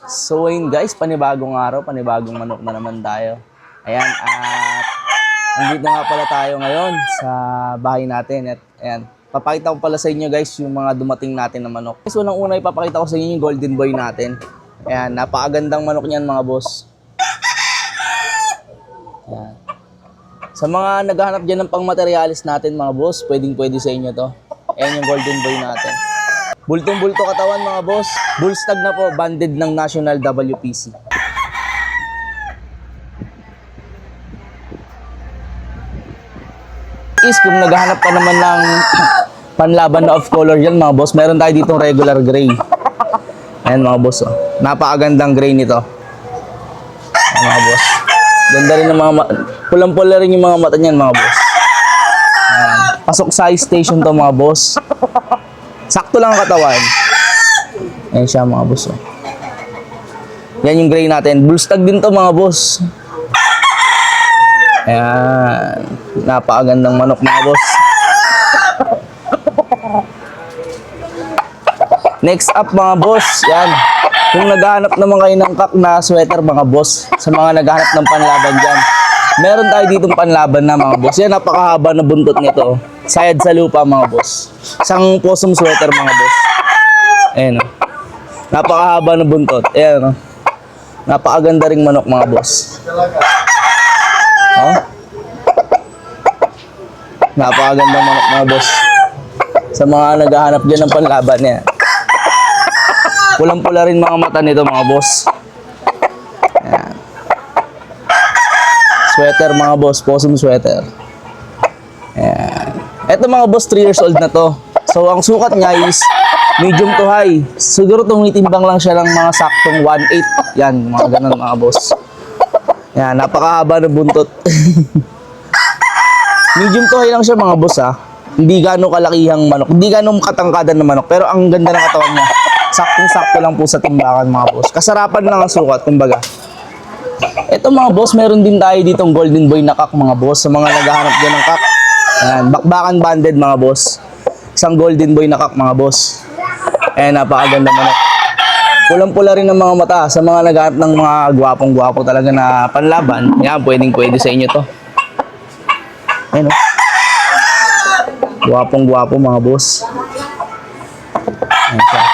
So ayun guys, panibagong araw, panibagong manok na naman tayo. Ayan, at nandito nga pala tayo ngayon sa bahay natin. At ayan, papakita ko pala sa inyo guys yung mga dumating natin na manok. Guys, unang-una ipapakita ko sa inyo yung golden boy natin. Ayan, napakagandang manok niyan mga boss. Ayan. Sa mga naghahanap dyan ng pangmaterialis natin mga boss, pwedeng-pwede sa inyo to. Ayan yung golden boy natin. Bultong-bulto katawan mga boss. Bull stag na po, banded ng National WPC. Kung naghahanap ka naman ng panlaban na off color yan mga boss, meron tayo ditong regular gray. Ayan mga boss, oh. Napakagandang gray nito. Ayan mga boss. Ganda rin ng mga pulang-pula rin yung mga mata niyan mga boss. Ayan. Pasok size station to mga boss. Sakto lang ang katawan. Ayan siya mga boss, oh. Yan yung gray natin. Bull stag din to mga boss. Ayan. Napakagandang manok mga boss. Next up mga boss. Yan. Kung naghahanap naman kayo ng kak na sweater mga boss, sa mga naghahanap ng panlaban dyan, meron tayo ditong panlaban na mga boss. Yan, napakahaba na buntot nito. Sayad sa lupa mga boss. Isang possum sweater mga boss. Ayan, oh. Napakahaba na buntot. Ayan, oh. Napakaganda ring manok mga boss. Oh. Napakaganda manok mga boss. Sa mga naghahanap dyan ng panlaban niya. Pulang-pula rin mga mata nito mga boss. Ayan. Sweater mga boss, possum sweater. Ayan. Ito mga boss, 3 years old na to. So ang sukat niya is medium to high. Siguro tumitimbang lang siya ng mga saktong 1/8. Yan, mga ganun mga boss. Yan, napakahaba ng buntot. Medium to high lang siya mga boss ha. Hindi gano'ng kalakihang manok. Hindi gano'ng katangkadan na manok. Pero ang ganda ng katawan niya. Saktong-sakto lang po sa timbangan mga boss. Kasarapan lang ang sukat, kumbaga. Ito mga boss, meron din tayo ditong golden boy na kak mga boss. Sa mga naghahanap dyan ng kak. Ayan, bakbakan banded mga boss. Isang golden boy na kak mga boss. Ayan, napakaganda manok. Pulang-pula rin ang mga mata. Sa mga naghahanap ng mga gwapong-gwapo talaga na panlaban. Yan, pwedeng-pwede sa inyo to. Ayan, oh. Gwapong-gwapo mga boss. Ayan siya.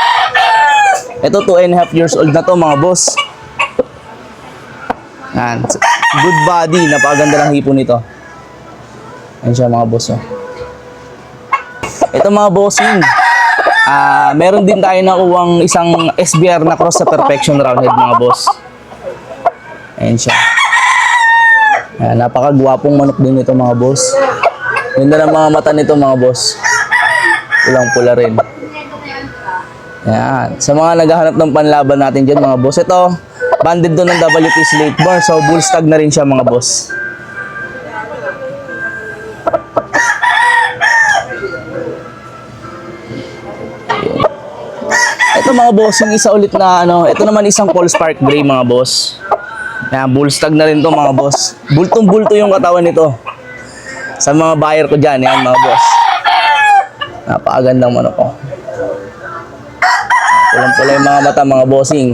Ito 2.5 years old na to mga boss. Ayan. Good body. Napakaganda ng hipo nito. Ayan siya mga boss, oh. Ito mga bossing. Meron din tayo nakuwang isang SBR na cross sa perfection roundhead mga boss. Ayan siya. Ayan, napakagwapong manok din ito mga boss. Ganda ng mga mata nito mga boss. Pulang-pula rin. Ayan. Sa mga naghahanap ng panlaban natin dyan mga boss, ito banded doon ng WPC late bar. So bull stag na rin siya mga boss. Ito mga boss, yung isa ulit na ito naman isang Paul Spark Gray mga boss. Ayan, bull stag na rin to mga boss. Bultong-bulto yung katawan nito. Sa mga buyer ko dyan, yan mga boss. Napakagandang manok ko. Pulang-pula yung mga mata mga bossing.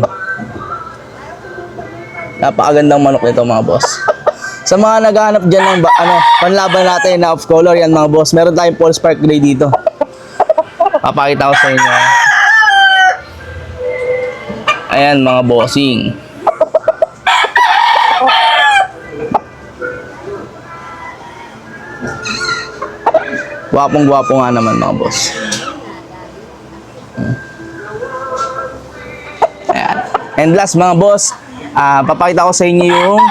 Napakagandang manok nito mga boss. Sa mga naghahanap dyan ng panlaban natin na off color, yan mga boss. Meron tayong Paul Spark Gray dito. Papakita ko sa inyo. Ayan mga bossing. Gwapong-gwapo nga naman mga boss. Ayan. And last mga boss, papakita ko sa inyo yung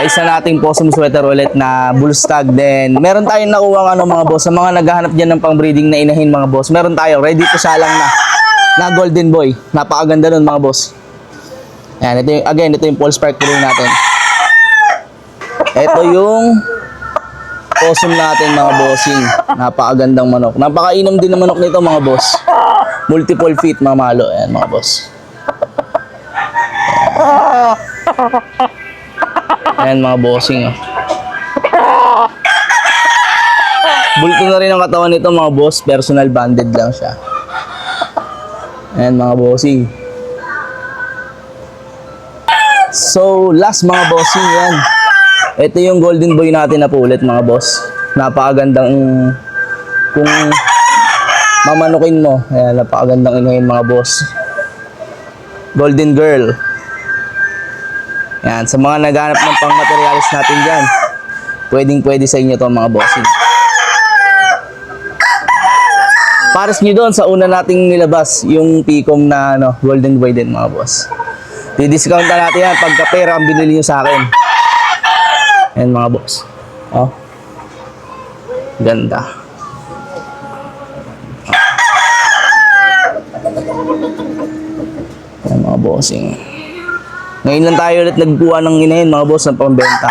isa nating possum sweater ulit na bull stag. Then meron tayong nakuha mga boss, sa mga naghahanap dyan ng pang breeding na inahin mga boss. Meron tayo, ready to salang na golden boy. Napakaganda nun mga boss. Ayan, ito yung Paul Spark Gray natin. Ito yung possum natin mga bossing. Napakagandang manok. Napakainom din ng manok nito mga boss. Multiple feet mamalo. Ayan mga boss. Ayan mga bossing. Bulto na rin ang katawan nito mga boss. Personal banded lang siya. Ayan mga bossing. So, last mga bossing yan. Ito yung golden boy natin na pulit mga boss. Napakagandang kung mamanukin mo. Ayan, napakagandang inuhin mga boss. Golden girl. Ayan, sa mga naghanap ng pang materialis natin dyan, pwedeng-pwede sa inyo to mga bossing. Pares nyo doon sa una nating nilabas, yung Picom na golden boy din mga boss. Di-discount na natin yan pagka pera ang binili nyo sa akin. Ayan mga boss. Oh. Ganda. Ayan mga bossing. Ngayon lang tayo ulit nagkuha ng inahin mga boss ng pambenta.